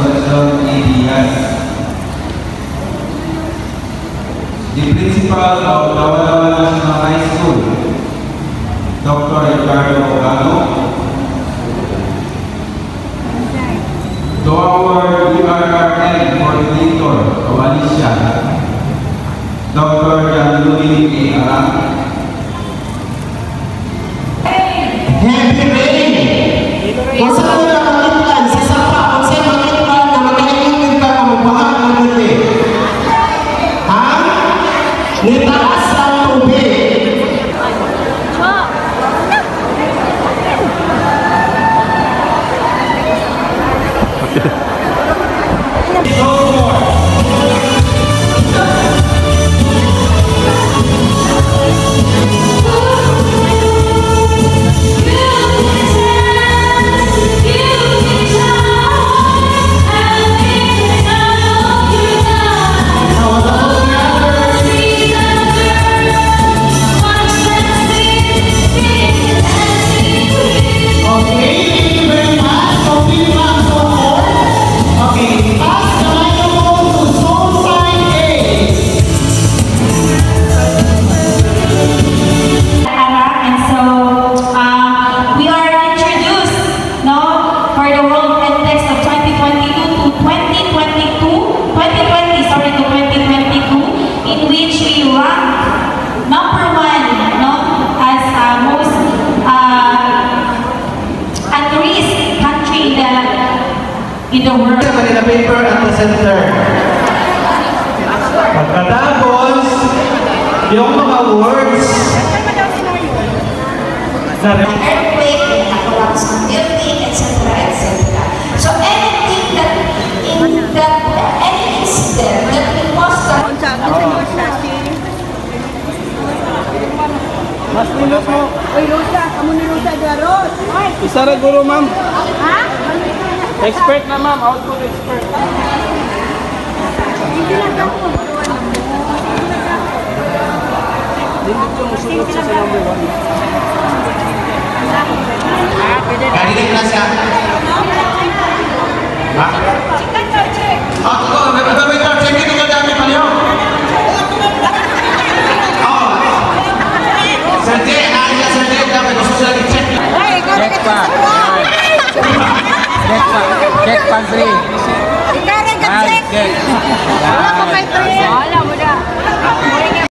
Concepcion E. Diaz. The principal of Lawalawa National High School, Dr. Ricardo Ogano. To our URRL coordinator of Alicia, Dr. Jan-Louis A. Aram. Happy rain! Kung sa mga nakakitlan, sa sapa, kung sa makitlan na magkakainin ka na magbahag ng gabi. Ha? Nitaas ang tubig. In the world. Manila paper at the center. Pagkatapos, yung mga words na earthquake, collapse ng building, etc., etc. So anything that in that any incident that will cause Mas nilot mo. Uy, Rosa, kamu ni Rosa Garot. Isa ra guro, ma'am. Ha? Expert na, ma'am. Output expert. Hindi lang ako. Hindi ko musulot sa number 1. Kadinig na siya. Ha? Ako, wait, check it ko dami pa niyo. Sante, ayos sante, dapat gusto sila i-check. Check pa. Check pa 3. Ikaw rin ka check. Check. Wala pa kay 3.